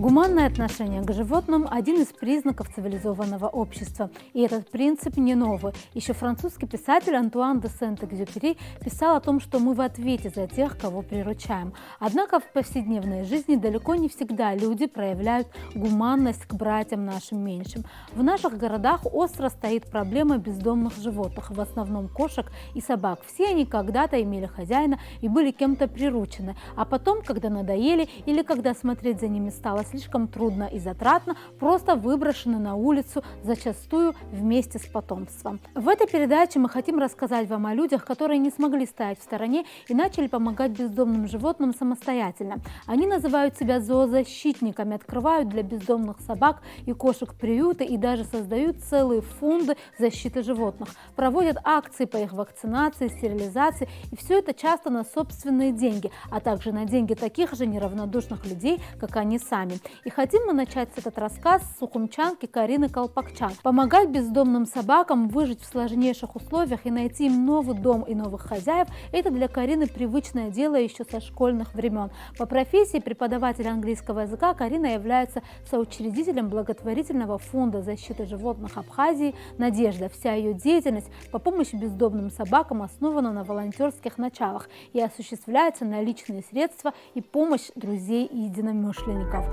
Гуманное отношение к животным – один из признаков цивилизованного общества. И этот принцип не новый. Еще французский писатель Антуан де Сент-Экзюпери писал о том, что мы в ответе за тех, кого приручаем. Однако в повседневной жизни далеко не всегда люди проявляют гуманность к братьям нашим меньшим. В наших городах остро стоит проблема бездомных животных, в основном кошек и собак. Все они когда-то имели хозяина и были кем-то приручены, а потом, когда надоели или когда смотреть за ними стало слишком трудно и затратно, просто выброшены на улицу, зачастую вместе с потомством. В этой передаче мы хотим рассказать вам о людях, которые не смогли стоять в стороне и начали помогать бездомным животным самостоятельно. Они называют себя зоозащитниками, открывают для бездомных собак и кошек приюты и даже создают целые фонды защиты животных, проводят акции по их вакцинации, стерилизации, и все это часто на собственные деньги, а также на деньги таких же неравнодушных людей, как они сами. И хотим мы начать этот рассказ с сухумчанки Карины Колпакчан. Помогать бездомным собакам выжить в сложнейших условиях и найти им новый дом и новых хозяев – это для Карины привычное дело еще со школьных времен. По профессии преподаватель английского языка Карина является соучредителем благотворительного фонда защиты животных Абхазии «Надежда». Вся ее деятельность по помощи бездомным собакам основана на волонтерских началах и осуществляется на личные средства и помощь друзей и единомышленников.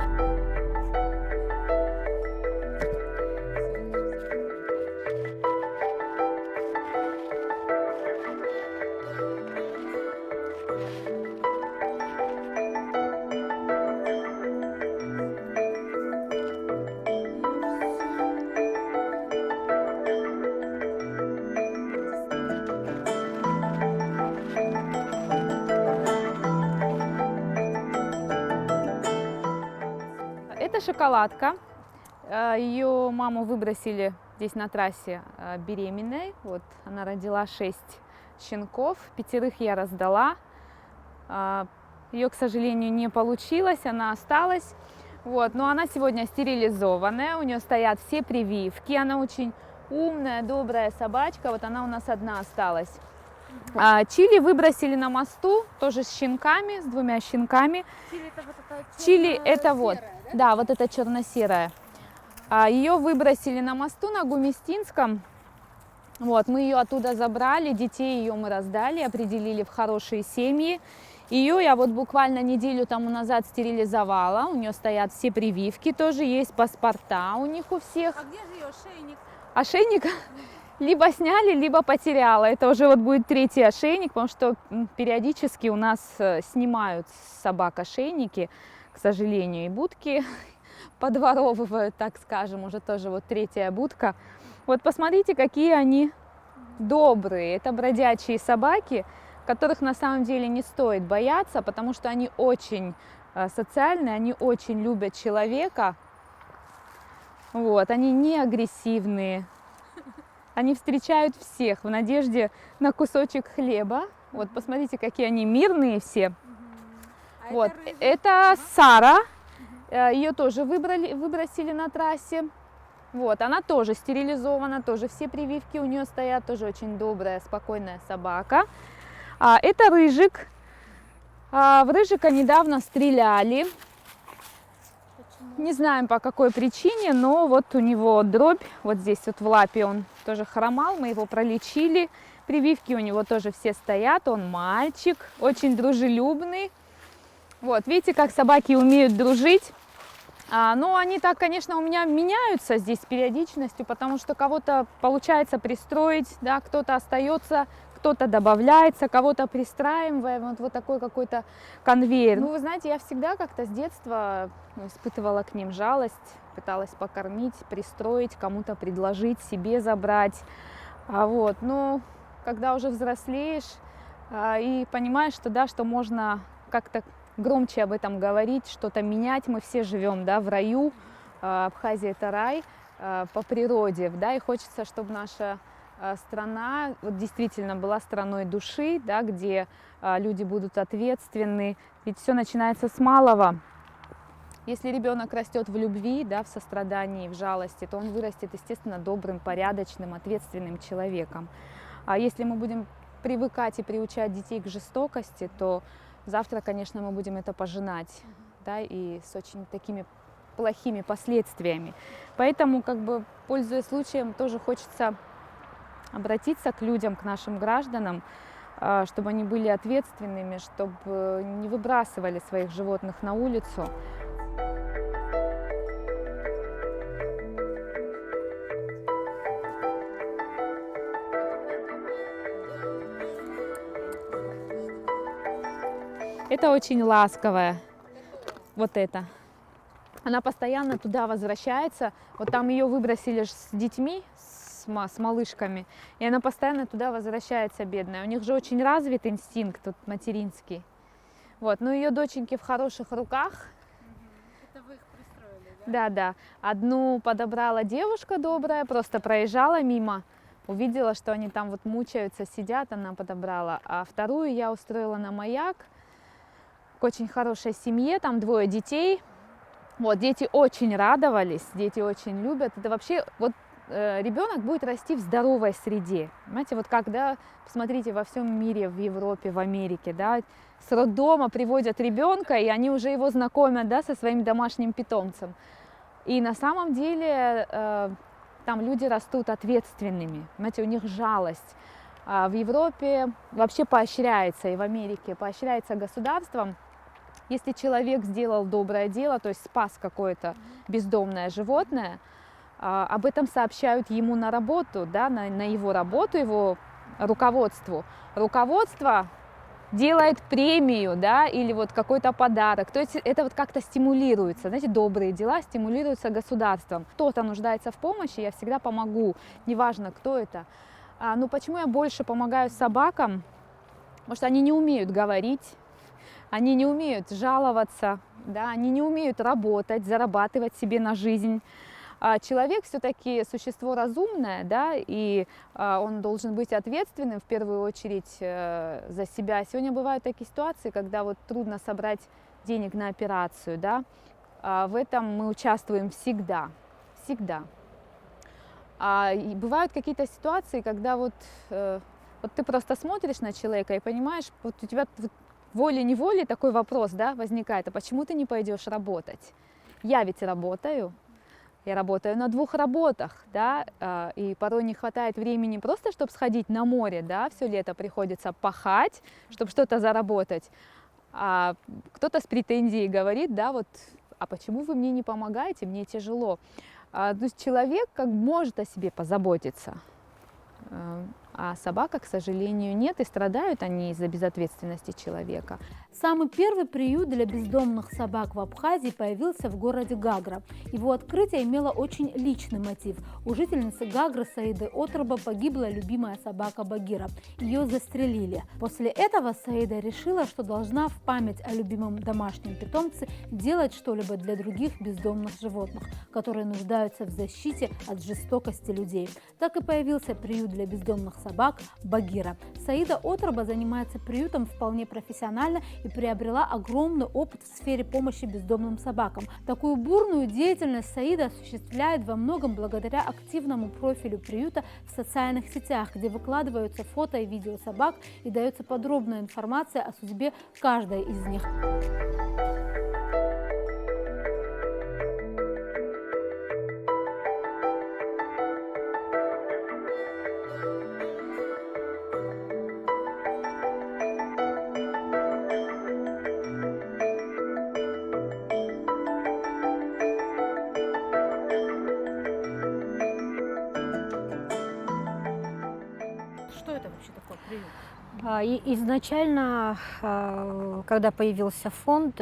Это шоколадка. Ее маму выбросили здесь на трассе беременной. Вот она родила 6 щенков, 5 я раздала. Ее, к сожалению, не получилось, она осталась. Вот. Но она сегодня стерилизованная, у нее стоят все прививки. Она очень умная, добрая собачка. Вот она у нас одна осталась. Чили выбросили на мосту, тоже с щенками, с 2 щенками. Чили это вот, да, вот это черно-серая. Ее выбросили на мосту на Гуместинском. Вот, мы ее оттуда забрали, детей ее мы раздали, определили в хорошие семьи. Ее я вот буквально неделю тому назад стерилизовала. У нее стоят все прививки, тоже есть паспорта у них у всех. А где же ее ошейник? Ошейник либо сняли, либо потеряла. Это уже вот будет 3-й ошейник, потому что периодически у нас снимают с собак ошейники, к сожалению, и будки подворовывают, так скажем, уже тоже вот 3-я будка. Вот посмотрите, какие они добрые. Это бродячие собаки, которых на самом деле не стоит бояться, потому что они очень социальные, они очень любят человека. Вот, они не агрессивные. Они встречают всех в надежде на кусочек хлеба. Вот, посмотрите, какие они мирные все. Вот, это Сара. Ее тоже выбросили на трассе. Вот, она тоже стерилизована, тоже все прививки у нее стоят, тоже очень добрая, спокойная собака. Это Рыжик. В Рыжика недавно стреляли. Не знаем по какой причине, но вот у него дробь, вот здесь вот в лапе он тоже хромал, мы его пролечили. Прививки у него тоже все стоят, он мальчик, очень дружелюбный. Вот, видите, как собаки умеют дружить. Но они так, конечно, у меня меняются здесь периодичностью, потому что кого-то получается пристроить, да, кто-то остается, кто-то добавляется, кого-то пристраиваем, вот такой какой-то конвейер. Ну, вы знаете, я всегда как-то с детства испытывала к ним жалость, пыталась покормить, пристроить, кому-то предложить, себе забрать. Вот, но когда уже взрослеешь и понимаешь, что, да, что можно как-то громче об этом говорить, что-то менять, мы все живем, да, в раю, Абхазия это рай по природе, да, и хочется, чтобы наша страна вот действительно была страной души, да, где люди будут ответственны, ведь все начинается с малого. Если ребенок растет в любви, да, в сострадании, в жалости, то он вырастет, естественно, добрым, порядочным, ответственным человеком. А если мы будем привыкать и приучать детей к жестокости, то завтра, конечно, мы будем это пожинать, да, и с очень такими плохими последствиями. Поэтому, как бы, пользуясь случаем, тоже хочется обратиться к людям, к нашим гражданам, чтобы они были ответственными, чтобы не выбрасывали своих животных на улицу. Это очень ласковая, вот это. Она постоянно туда возвращается. Вот там ее выбросили с детьми, с малышками, и она постоянно туда возвращается, бедная. У них же очень развит инстинкт вот, материнский. Вот, но ее доченьки в хороших руках. Это вы их пристроили, да? Да, да. Одну подобрала девушка добрая, просто проезжала мимо, увидела, что они там вот мучаются, сидят, она подобрала. А вторую я устроила на маяк к очень хорошей семье, там 2 детей. Вот, дети очень радовались, дети очень любят. Это вообще, вот ребенок будет расти в здоровой среде. Понимаете, вот когда, посмотрите, во всем мире, в Европе, в Америке, да, с роддома приводят ребенка, и они уже его знакомят, да, со своим домашним питомцем. И на самом деле там люди растут ответственными, понимаете, у них жалость. В Европе вообще поощряется, и в Америке поощряется государством. Если человек сделал доброе дело, то есть спас какое-то бездомное животное, об этом сообщают ему на работу, да, на его работу, его руководству. Руководство делает премию, да, или вот какой-то подарок. То есть это вот как-то стимулируется, знаете, добрые дела стимулируются государством. Кто-то нуждается в помощи, я всегда помогу, неважно, кто это. Но почему я больше помогаю собакам? Потому что они не умеют говорить, они не умеют жаловаться, да, они не умеют работать, зарабатывать себе на жизнь. Человек все-таки существо разумное, да, и он должен быть ответственным в первую очередь за себя. Сегодня бывают такие ситуации, когда вот трудно собрать денег на операцию, да. В этом мы участвуем всегда, всегда. И бывают какие-то ситуации, когда вот ты просто смотришь на человека и понимаешь, вот у тебя волей-неволей такой вопрос, да, возникает: а почему ты не пойдешь работать? Я ведь работаю. Я работаю на 2 работах, да, и порой не хватает времени просто, чтобы сходить на море, да, все лето приходится пахать, чтобы что-то заработать. А кто-то с претензией говорит, да, вот, а почему вы мне не помогаете, мне тяжело. То есть человек как может о себе позаботиться, а собака, к сожалению, нет, и страдают они из-за безответственности человека. Самый первый приют для бездомных собак в Абхазии появился в городе Гагра. Его открытие имело очень личный мотив. У жительницы Гагры Саиды Отроба погибла любимая собака Багира. Ее застрелили. После этого Саида решила, что должна в память о любимом домашнем питомце делать что-либо для других бездомных животных, которые нуждаются в защите от жестокости людей. Так и появился приют для бездомных собак Багира. Саида Отроба занимается приютом вполне профессионально и приобрела огромный опыт в сфере помощи бездомным собакам. Такую бурную деятельность Саида осуществляет во многом благодаря активному профилю приюта в социальных сетях, где выкладываются фото и видео собак и дается подробная информация о судьбе каждой из них. Что это вообще такое приют? И изначально, когда появился фонд,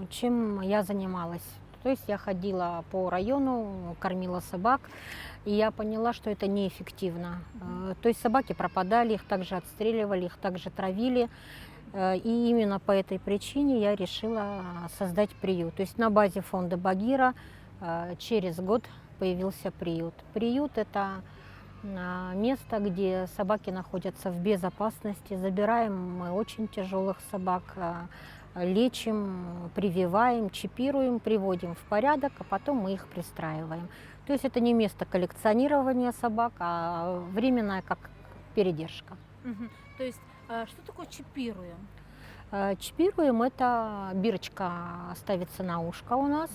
чем я занималась? То есть я ходила по району, кормила собак, и я поняла, что это неэффективно. То есть собаки пропадали, их также отстреливали, их также травили. И именно по этой причине я решила создать приют. То есть на базе фонда Багира через год появился приют. Приют – это место, где собаки находятся в безопасности. Забираем мы очень тяжелых собак, лечим, прививаем, чипируем, приводим в порядок, а потом мы их пристраиваем. То есть это не место коллекционирования собак, а временная как передержка. То есть что такое чипируем? Чипируем, это бирочка ставится на ушко у нас,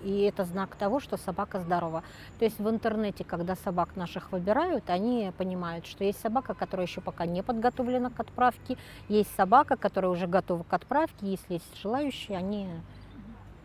и это знак того, что собака здорова. То есть в интернете, когда собак наших выбирают, они понимают, что есть собака, которая еще пока не подготовлена к отправке, есть собака, которая уже готова к отправке, если есть желающие, они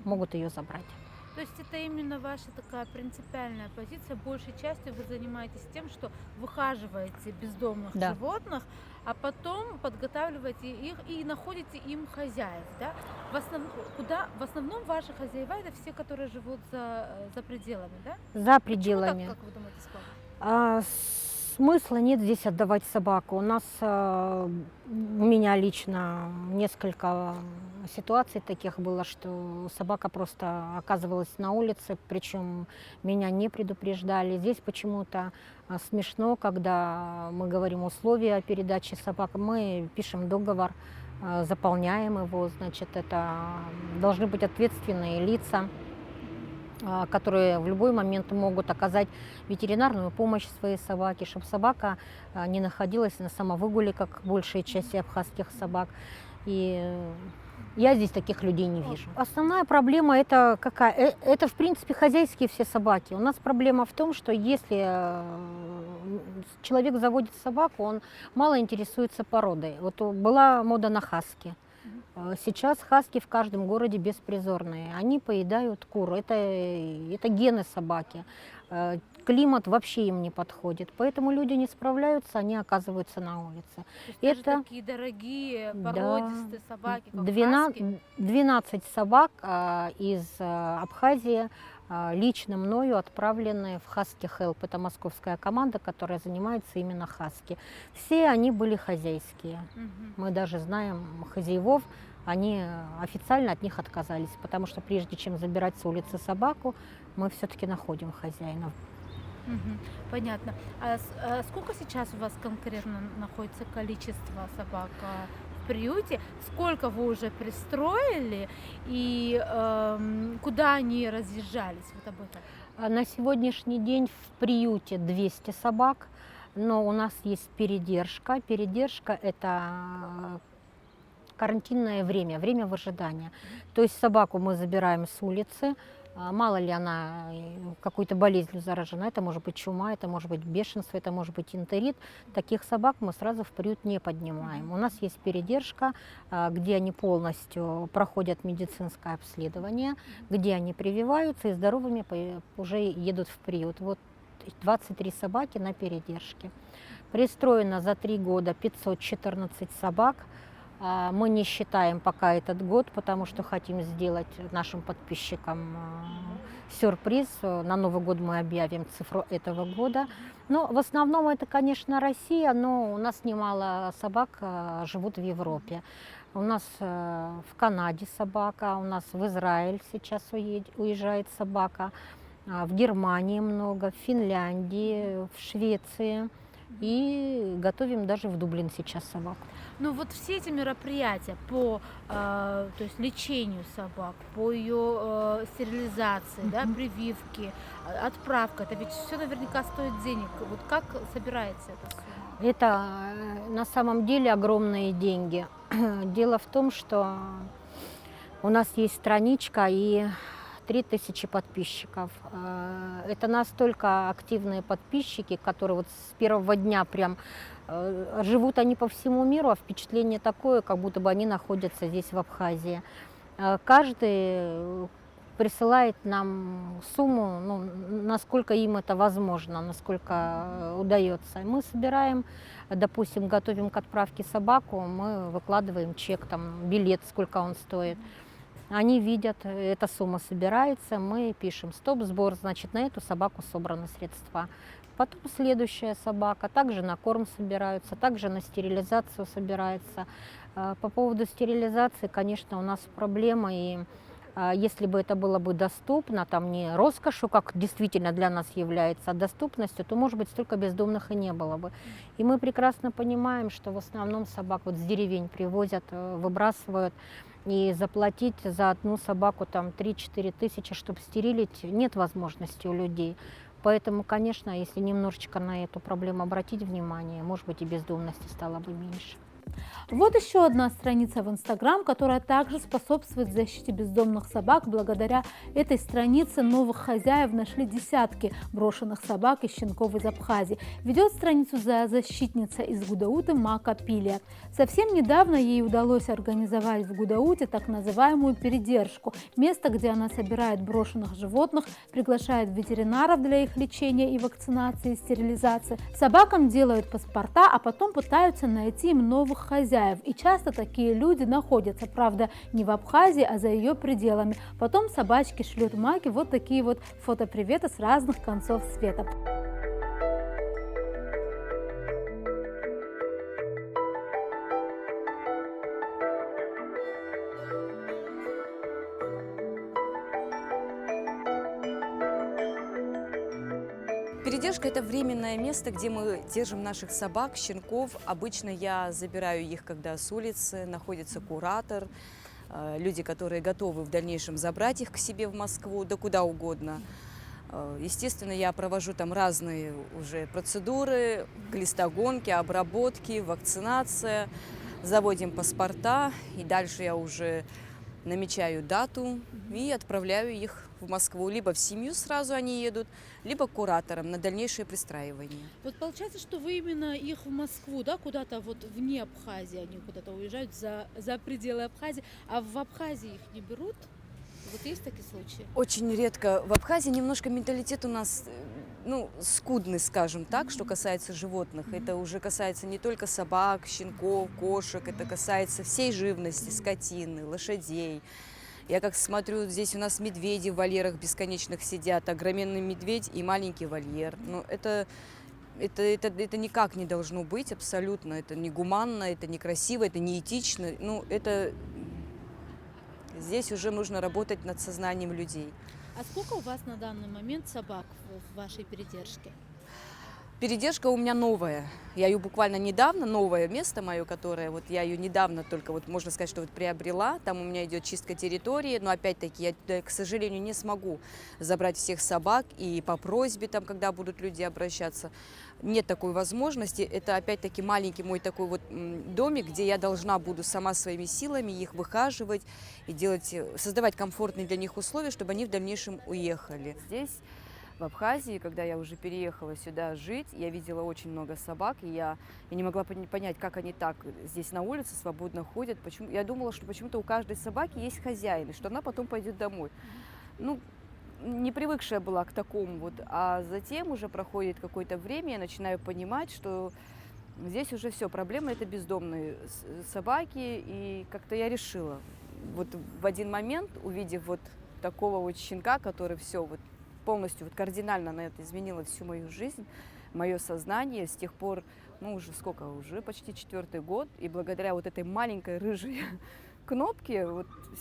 могут ее забрать. То есть это именно ваша такая принципиальная позиция. Большей частью вы занимаетесь тем, что выхаживаете бездомных Да. животных, а потом подготавливаете их и находите им хозяев, да? В основном ваши хозяева это все, которые живут за пределами, да? За Почему пределами. так, как вы думаете, складно? Смысла нет здесь отдавать собаку. У нас, у меня лично несколько ситуаций таких было, что собака просто оказывалась на улице, причем меня не предупреждали. Здесь почему-то смешно, когда мы говорим условия о передаче собак, мы пишем договор, заполняем его, значит, это должны быть ответственные лица, которые в любой момент могут оказать ветеринарную помощь своей собаке, чтобы собака не находилась на самовыгуле, как большая часть абхазских собак. И я здесь таких людей не вижу. Основная проблема это какая? Это, в принципе, хозяйские все собаки. У нас проблема в том, что если человек заводит собаку, он мало интересуется породой. Вот была мода на хаски. Сейчас хаски в каждом городе беспризорные. Они поедают кур. Это гены собаки. Климат вообще им не подходит. Поэтому люди не справляются, они оказываются на улице. То есть даже Это такие дорогие, да, породистые собаки, как 12 собак из Абхазии лично мною отправлены в Husky Help. Это московская команда, которая занимается именно хаски. Все они были хозяйские. Мы даже знаем хозяевов, они официально от них отказались, потому что прежде чем забирать с улицы собаку, мы все-таки находим хозяина. Понятно. Сколько сейчас у вас конкретно находится количество собак в приюте? Сколько вы уже пристроили и куда они разъезжались? Вот об этом. На сегодняшний день в приюте 200 собак, но у нас есть передержка. Передержка – это карантинное время, время в ожидании. То есть собаку мы забираем с улицы, мало ли она какой-то болезнью заражена, это может быть чума, это может быть бешенство, это может быть энтерит. Таких собак мы сразу в приют не поднимаем. У нас есть передержка, где они полностью проходят медицинское обследование, где они прививаются и здоровыми уже едут в приют. Вот 23 собаки на передержке. Пристроено за 3 года 514 собак. Мы не считаем пока этот год, потому что хотим сделать нашим подписчикам сюрприз. На Новый год мы объявим цифру этого года. Но в основном это, конечно, Россия, но у нас немало собак живут в Европе. У нас в Канаде собака, у нас в Израиль сейчас уезжает собака, в Германии много, в Финляндии, в Швеции. И готовим даже в Дублин сейчас собак. Ну вот все эти мероприятия по то есть лечению собак, по ее стерилизации, да, прививке, отправка, это ведь все наверняка стоит денег. Вот как собирается эта сумма? Это на самом деле огромные деньги. Дело в том, что у нас есть страничка и 3000 подписчиков. Это настолько активные подписчики, которые вот с первого дня прям живут они по всему миру, а впечатление такое, как будто бы они находятся здесь, в Абхазии. Каждый присылает нам сумму, ну, насколько им это возможно, насколько удается. Мы собираем, допустим, готовим к отправке собаку, мы выкладываем чек, там, билет, сколько он стоит. Они видят, эта сумма собирается, мы пишем стоп-сбор, значит, на эту собаку собраны средства. Потом следующая собака, также на корм собираются, также на стерилизацию собирается. По поводу стерилизации, конечно, у нас проблема, и если бы это было бы доступно, там не роскошью, как действительно для нас является, а доступностью, то, может быть, столько бездомных и не было бы. И мы прекрасно понимаем, что в основном собак вот с деревень привозят, выбрасывают, и заплатить за одну собаку там 3-4 тысячи, чтобы стерилить, нет возможности у людей. Поэтому, конечно, если немножечко на эту проблему обратить внимание, может быть, и бездомности стало бы меньше. Вот еще одна страница в Инстаграм, которая также способствует защите бездомных собак. Благодаря этой странице новых хозяев нашли десятки брошенных собак и щенков из Абхазии. Ведет страницу защитница из Гудауты Мака Пилия. Совсем недавно ей удалось организовать в Гудауте так называемую передержку. Место, где она собирает брошенных животных, приглашает ветеринаров для их лечения и вакцинации, и стерилизации. Собакам делают паспорта, а потом пытаются найти им новых хозяев. И часто такие люди находятся, правда, не в Абхазии, а за ее пределами. Потом собачки шлют Маке вот такие вот фотоприветы с разных концов света. Передержка – это временное место, где мы держим наших собак, щенков. Обычно я забираю их, когда с улицы находится куратор, люди, которые готовы в дальнейшем забрать их к себе в Москву, да куда угодно. Естественно, я провожу там разные уже процедуры, глистогонки, обработки, вакцинация, заводим паспорта, и дальше я уже намечаю дату и отправляю их в Москву. Либо в семью сразу они едут, либо к кураторам на дальнейшее пристраивание. Вот получается, что вы именно их в Москву, да, куда-то вот вне Абхазии, они куда-то уезжают за пределы Абхазии, а в Абхазии их не берут? Вот есть такие случаи? Очень редко. В Абхазии немножко менталитет у нас, скудный, скажем так, что касается животных. Это уже касается не только собак, щенков, кошек, это касается всей живности, скотины, лошадей. Я как смотрю, здесь у нас медведи в вольерах бесконечных сидят, огроменный медведь и маленький вольер. Это никак не должно быть абсолютно. Это не гуманно, это некрасиво, это неэтично. Здесь уже нужно работать над сознанием людей. А сколько у вас на данный момент собак в вашей передержке? Передержка у меня новая. Я ее буквально недавно, новое место мое, которое я ее недавно только, можно сказать, что приобрела. Там у меня идет чистка территории, но опять-таки я туда, к сожалению, не смогу забрать всех собак. И по просьбе, там, когда будут люди обращаться, нет такой возможности. Это опять-таки маленький мой такой домик, где я должна буду сама своими силами их выхаживать и создавать комфортные для них условия, чтобы они в дальнейшем уехали. Здесь, в Абхазии, когда я уже переехала сюда жить, я видела очень много собак, и я не могла понять, как они так здесь на улице свободно ходят. Почему? Я думала, что почему-то у каждой собаки есть хозяин, и что она потом пойдет домой. Не привыкшая была к такому а затем уже проходит какое-то время, я начинаю понимать, что здесь уже все, проблема это бездомные собаки, и как-то я решила, в один момент, увидев такого щенка, который все полностью кардинально на это изменило всю мою жизнь, мое сознание, с тех пор, уже почти 4-й год, и благодаря этой маленькой рыжей кнопке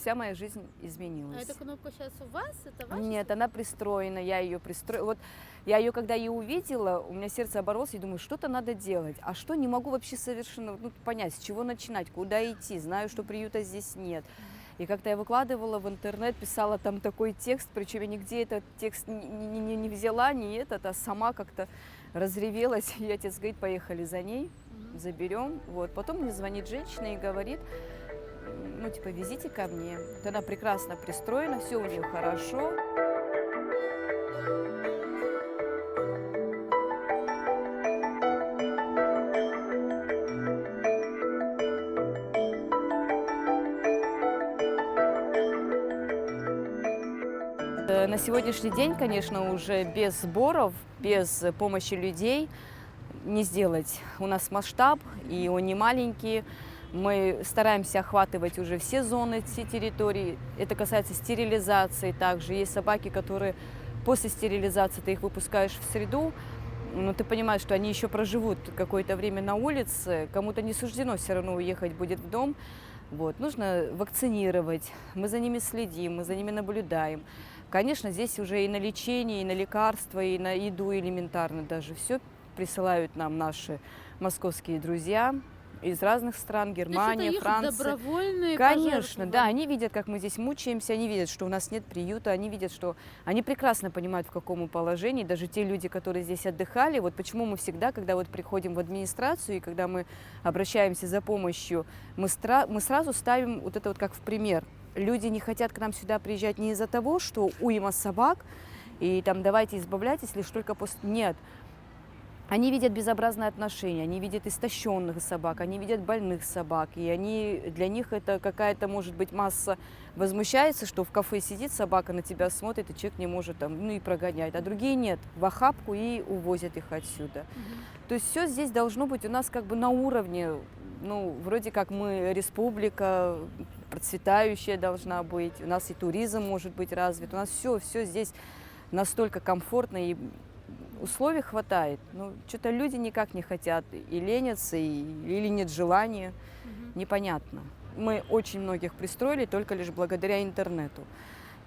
вся моя жизнь изменилась. А эта кнопка сейчас у вас? Это ваша? Нет, она пристроена, я ее пристроила. Я ее, когда ее увидела, у меня сердце оборвалось, и думаю, что-то надо делать. А что, не могу вообще совершенно понять, с чего начинать, куда идти. Знаю, что приюта здесь нет. И как-то я выкладывала в интернет, писала там такой текст, причем я нигде этот текст не взяла, а сама как-то разревелась. И отец говорит, поехали за ней, заберем. Потом мне звонит женщина и говорит, везите ко мне. Она прекрасно пристроена, все у нее хорошо. На сегодняшний день, конечно, уже без сборов, без помощи людей не сделать. У нас масштаб, и он не маленький. Мы стараемся охватывать уже все зоны, все территории. Это касается стерилизации также. Есть собаки, которые после стерилизации ты их выпускаешь в среду, но ты понимаешь, что они еще проживут какое-то время на улице. Кому-то не суждено все равно уехать будет в дом. Нужно вакцинировать, мы за ними следим, мы за ними наблюдаем. Конечно, здесь уже и на лечение, и на лекарства, и на еду элементарно даже все присылают нам наши московские друзья. из разных стран, Германия, То есть это их Франция. добровольные Конечно, пожертвования. да, они видят, как мы здесь мучаемся, они видят, что у нас нет приюта, они видят, что они прекрасно понимают, в каком мы положении, даже те люди, которые здесь отдыхали, вот почему мы всегда, когда вот приходим в администрацию и когда мы обращаемся за помощью, мы сразу ставим вот это вот как в пример. Люди не хотят к нам сюда приезжать не из-за того, что уйма собак, и там давайте избавляйтесь лишь только после... Нет. Они видят безобразное отношение, они видят истощенных собак, они видят больных собак, и для них это какая-то, может быть, масса возмущается, что в кафе сидит собака, на тебя смотрит, и человек не может там, ну и прогоняет, а другие нет, в охапку и увозят их отсюда. То есть все здесь должно быть у нас как бы на уровне, ну, вроде как мы республика, процветающая должна быть, у нас и туризм может быть развит, у нас все здесь настолько комфортно и условий хватает, но что-то люди никак не хотят и ленятся, или нет желания, непонятно. Мы очень многих пристроили только лишь благодаря интернету.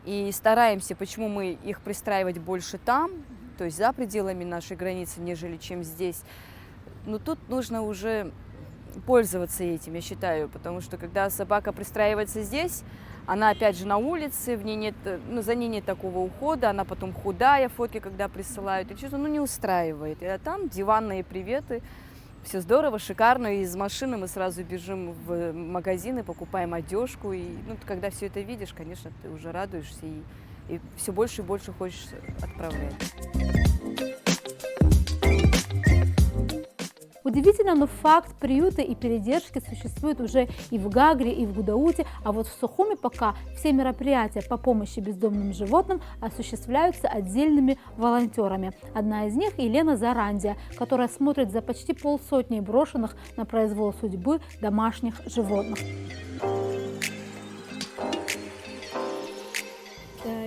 И стараемся, почему мы их пристраивать больше там, то есть за пределами нашей границы, нежели чем здесь. Но тут нужно уже пользоваться этим, я считаю, потому что когда собака пристраивается здесь, она опять же на улице, в ней нет, ну, за ней нет такого ухода, она потом худая, фотки когда присылают, и что-то не устраивает. А там диванные приветы, все здорово, шикарно, и из машины мы сразу бежим в магазины, покупаем одежку, и когда все это видишь, конечно, ты уже радуешься, и все больше и больше хочешь отправлять. Удивительно, но факт, приюты и передержки существуют уже и в Гагре, и в Гудауте, а вот в Сухуми пока все мероприятия по помощи бездомным животным осуществляются отдельными волонтерами. Одна из них – Елена Зарандия, которая смотрит за почти полсотни брошенных на произвол судьбы домашних животных.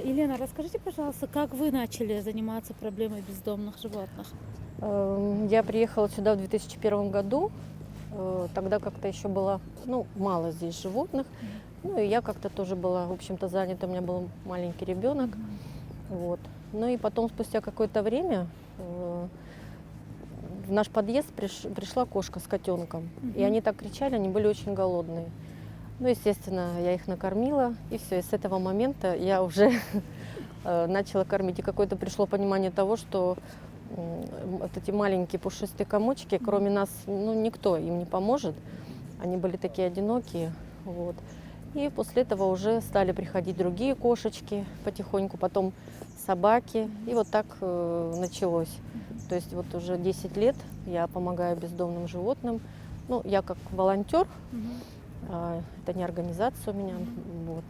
Елена, расскажите, пожалуйста, как вы начали заниматься проблемой бездомных животных? Я приехала сюда в 2001 году, тогда как-то еще было мало здесь животных, и я как-то тоже была, в общем-то, занята, у меня был маленький ребенок. Вот. Ну и потом, спустя какое-то время, в наш подъезд пришла кошка с котенком, и они так кричали, они были очень голодные. Ну, естественно, я их накормила, и все, и с этого момента я уже начала кормить, и какое-то пришло понимание того, что вот эти маленькие пушистые комочки, кроме нас, никто им не поможет. Они были такие одинокие. Вот. И после этого уже стали приходить другие кошечки потихоньку, потом собаки. И вот так началось. То есть вот уже 10 лет я помогаю бездомным животным. Ну, я как волонтер, это не организация у меня. Вот.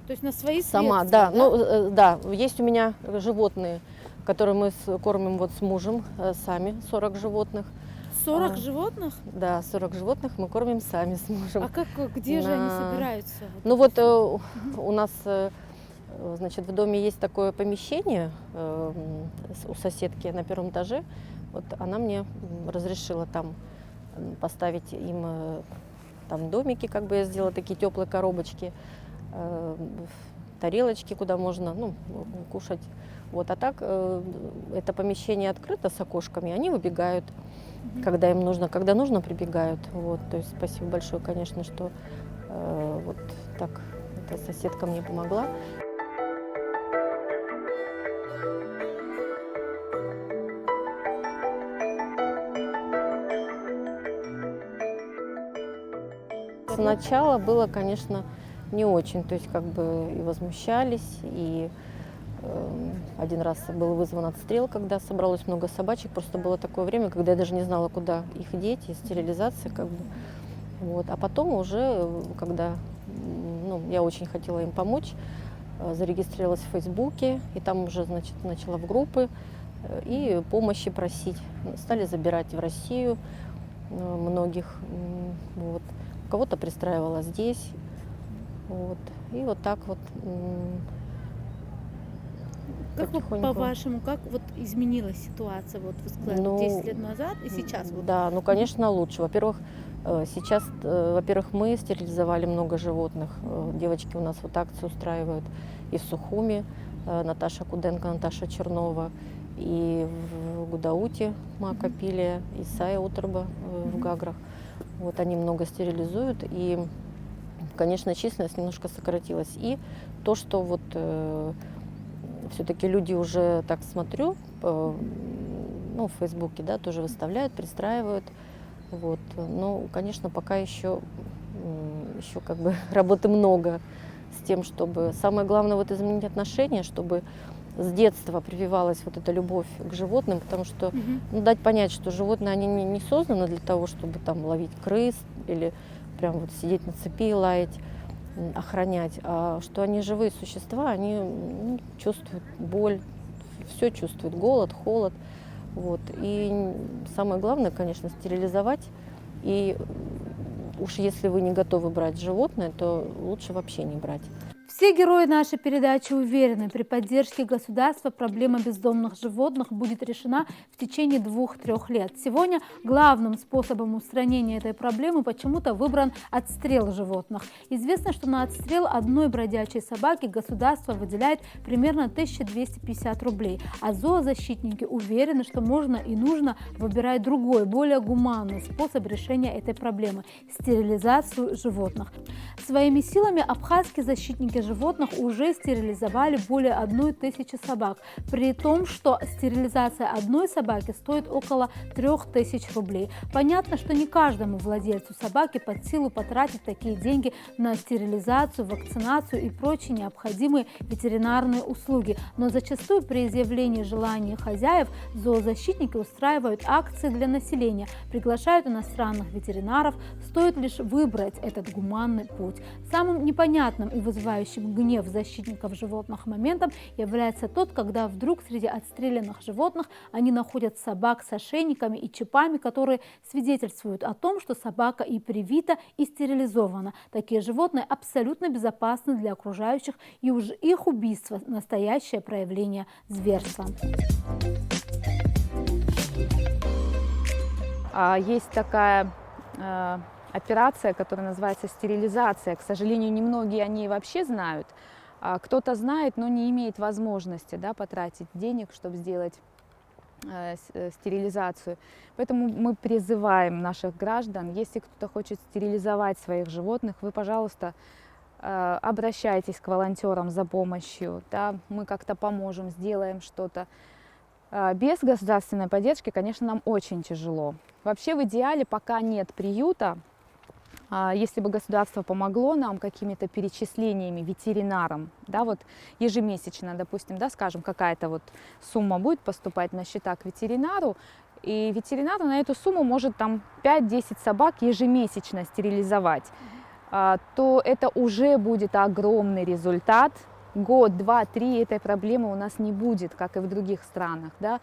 То есть на свои сама, средства, да? Да, есть у меня животные, которые мы кормим вот с мужем сами, 40 животных. 40 животных? Да, 40 животных мы кормим сами с мужем. А где же они собираются? Ну вот у нас, значит, в доме есть такое помещение у соседки на первом этаже. Вот она мне разрешила там поставить им там домики, как бы я сделала, такие теплые коробочки, тарелочки, куда можно кушать. Вот, а так это помещение открыто с окошками, они выбегают, когда им нужно, когда нужно, прибегают. Вот, то есть спасибо большое, конечно, что вот так эта соседка мне помогла. Сначала было, конечно, не очень, то есть как бы и возмущались, и один раз был вызван отстрел, когда собралось много собачек. Просто было такое время, когда я даже не знала, куда их деть, и стерилизация как бы. Вот. А потом уже, когда я очень хотела им помочь, зарегистрировалась в Фейсбуке, и там уже, значит, начала в группы и помощи просить. Стали забирать в Россию многих. Вот. Кого-то пристраивала здесь. Вот. И вот так вот. Как по-вашему, как вот изменилась ситуация, вот вы сказали, 10 лет назад и сейчас? Вот. Да, конечно, лучше. Во-первых, сейчас, мы стерилизовали много животных. Девочки у нас вот акции устраивают и в Сухуми, Наташа Куденко, Наташа Чернова, и в Гудауте Макапилия, и Сая Утроба в Гаграх. Вот они много стерилизуют, и, конечно, численность немножко сократилась. И то, что вот все-таки люди уже, так смотрю, ну, в Фейсбуке, да, тоже выставляют, пристраивают. Вот. Но, конечно, пока еще как бы работы много с тем, чтобы... Самое главное вот изменить отношения, чтобы с детства прививалась вот эта любовь к животным, потому что ну, дать понять, что животные, они не созданы для того, чтобы там ловить крыс или прям вот сидеть на цепи и лаять, охранять, а что они живые существа, они ну, чувствуют боль, все чувствуют, голод, холод. Вот. И самое главное, конечно, стерилизовать. И уж если вы не готовы брать животное, то лучше вообще не брать. Все герои нашей передачи уверены, при поддержке государства проблема бездомных животных будет решена в течение 2-3 лет. Сегодня главным способом устранения этой проблемы почему-то выбран отстрел животных. Известно, что на отстрел одной бродячей собаки государство выделяет примерно 1250 рублей, а зоозащитники уверены, что можно и нужно выбирать другой, более гуманный способ решения этой проблемы – стерилизацию животных. Своими силами абхазские защитники животных уже стерилизовали более 1000 собак, при том, что стерилизация одной собаки стоит около 3000 рублей. Понятно, что не каждому владельцу собаки под силу потратить такие деньги на стерилизацию, вакцинацию и прочие необходимые ветеринарные услуги, но зачастую при изъявлении желания хозяев зоозащитники устраивают акции для населения, приглашают иностранных ветеринаров, стоит лишь выбрать этот гуманный путь. Самым непонятным и вызывающим гнев защитников животных моментом является тот, когда вдруг среди отстрелянных животных они находят собак с ошейниками и чипами, которые свидетельствуют о том, что собака и привита, и стерилизована. Такие животные абсолютно безопасны для окружающих, и уж их убийство – настоящее проявление зверства. Есть такая операция, которая называется стерилизация. К сожалению, немногие о ней вообще знают. Кто-то знает, но не имеет возможности, да, потратить денег, чтобы сделать стерилизацию. Поэтому мы призываем наших граждан, если кто-то хочет стерилизовать своих животных, вы, пожалуйста, обращайтесь к волонтерам за помощью. Да, мы как-то поможем, сделаем что-то. Без государственной поддержки, конечно, нам очень тяжело. Вообще, в идеале, пока нет приюта, если бы государство помогло нам какими-то перечислениями ветеринарам, да, вот ежемесячно, допустим, да, скажем, какая-то вот сумма будет поступать на счета к ветеринару, и ветеринар на эту сумму может там 5-10 собак ежемесячно стерилизовать, то это уже будет огромный результат. Год, 2, 3 этой проблемы у нас не будет, как и в других странах, да.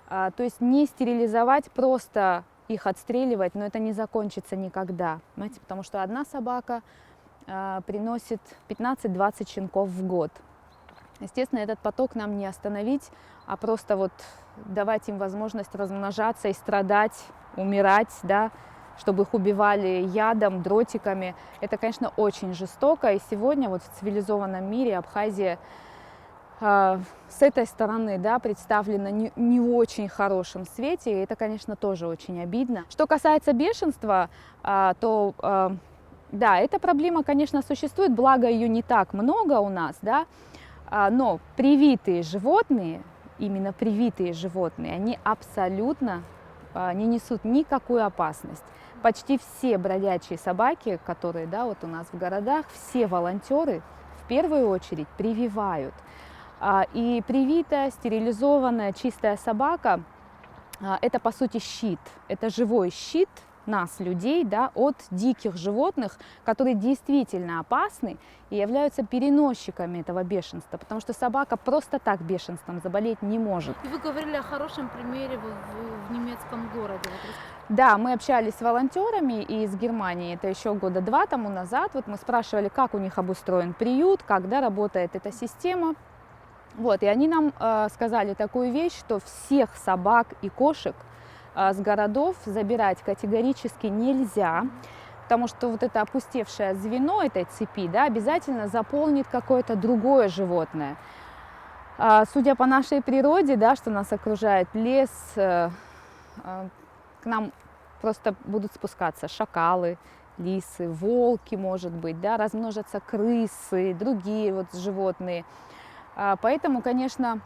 То есть не стерилизовать, просто их отстреливать, но это не закончится никогда, понимаете, потому что одна собака приносит 15-20 щенков в год. Естественно, этот поток нам не остановить, а просто вот давать им возможность размножаться и страдать, умирать, да, чтобы их убивали ядом, дротиками. Это, конечно, очень жестоко, и сегодня вот в цивилизованном мире Абхазия с этой стороны, да, представлена не очень хорошем свете, и это, конечно, тоже очень обидно. Что касается бешенства, то да, эта проблема, конечно, существует, благо ее не так много у нас, да, но привитые животные, именно привитые животные, они абсолютно не несут никакую опасность. Почти все бродячие собаки, которые, да, вот у нас в городах, все волонтеры в первую очередь прививают. И привитая, стерилизованная, чистая собака – это, по сути, щит. Это живой щит нас, людей, да, от диких животных, которые действительно опасны и являются переносчиками этого бешенства, потому что собака просто так бешенством заболеть не может. И вы говорили о хорошем примере в немецком городе. Да, мы общались с волонтерами из Германии, это еще года 2 тому назад. Вот мы спрашивали, как у них обустроен приют, как, да, работает эта система. Вот, и они нам сказали такую вещь, что всех собак и кошек с городов забирать категорически нельзя, потому что вот это опустевшее звено этой цепи, да, обязательно заполнит какое-то другое животное. Судя по нашей природе, да, что нас окружает лес, к нам просто будут спускаться шакалы, лисы, волки, может быть, да, размножатся крысы, другие вот животные. Поэтому, конечно,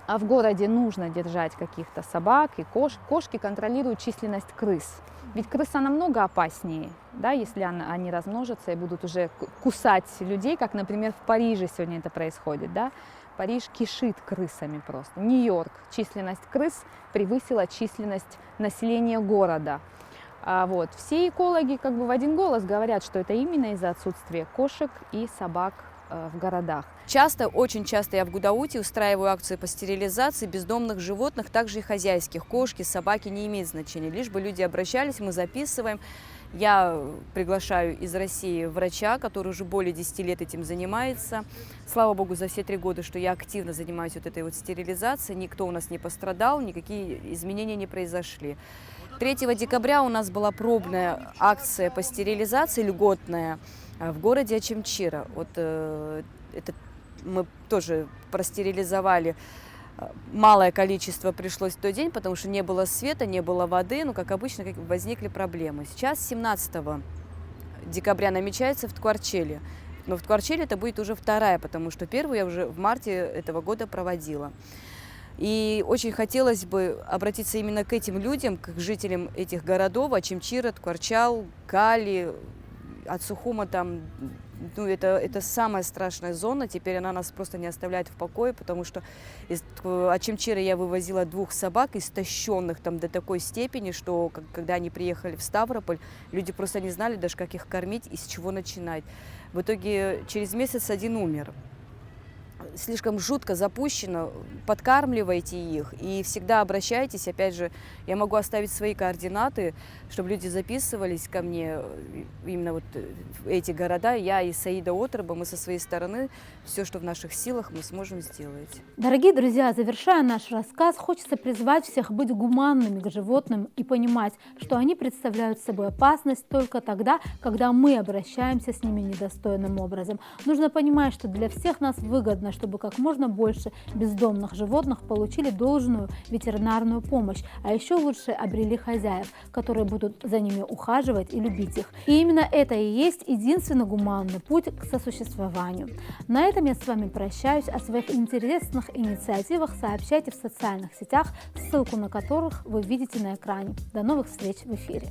в городе нужно держать каких-то собак и кошки контролируют численность крыс. Ведь крыса намного опаснее, да, если они размножатся и будут уже кусать людей, как, например, в Париже сегодня это происходит. Да? Париж кишит крысами просто. Нью-Йорк, численность крыс превысила численность населения города. Вот. Все экологи как бы в один голос говорят, что это именно из-за отсутствия кошек и собак в городах. Очень часто я в Гудауте устраиваю акции по стерилизации бездомных животных, также и хозяйских. Кошки, собаки не имеет значения. Лишь бы люди обращались, мы записываем. Я приглашаю из России врача, который уже более 10 лет этим занимается. Слава богу, за все 3 года, что я активно занимаюсь вот этой вот стерилизацией, никто у нас не пострадал, никакие изменения не произошли. 3 декабря у нас была пробная акция по стерилизации, льготная, в городе Очимчира. Вот это мы тоже простерилизовали. Малое количество пришлось в тот день, потому что не было света, не было воды, но, как обычно, возникли проблемы. Сейчас 17 декабря намечается в Ткварчеле, но в Ткварчеле это будет уже 2-я, потому что 1-ю я уже в марте этого года проводила. И очень хотелось бы обратиться именно к этим людям, к жителям этих городов, Очимчира, Ткварчал, Кали, Ацухума, там, ну, это самая страшная зона, теперь она нас просто не оставляет в покое, потому что из Очимчира я вывозила 2 собак, истощенных там до такой степени, что когда они приехали в Ставрополь, люди просто не знали даже, как их кормить и с чего начинать. В итоге через месяц 1 умер. Слишком жутко запущено, подкармливайте их и всегда обращайтесь. Опять же, я могу оставить свои координаты, чтобы люди записывались ко мне, именно вот в эти города. Я и Саида Отроба, мы со своей стороны, все, что в наших силах, мы сможем сделать. Дорогие друзья, завершая наш рассказ, хочется призвать всех быть гуманными к животным и понимать, что они представляют собой опасность только тогда, когда мы обращаемся с ними недостойным образом. Нужно понимать, что для всех нас выгодно, чтобы как можно больше бездомных животных получили должную ветеринарную помощь, а еще лучше обрели хозяев, которые будут за ними ухаживать и любить их. И именно это и есть единственно гуманный путь к сосуществованию. На этом я с вами прощаюсь. О своих интересных инициативах сообщайте в социальных сетях, ссылку на которых вы видите на экране. До новых встреч в эфире.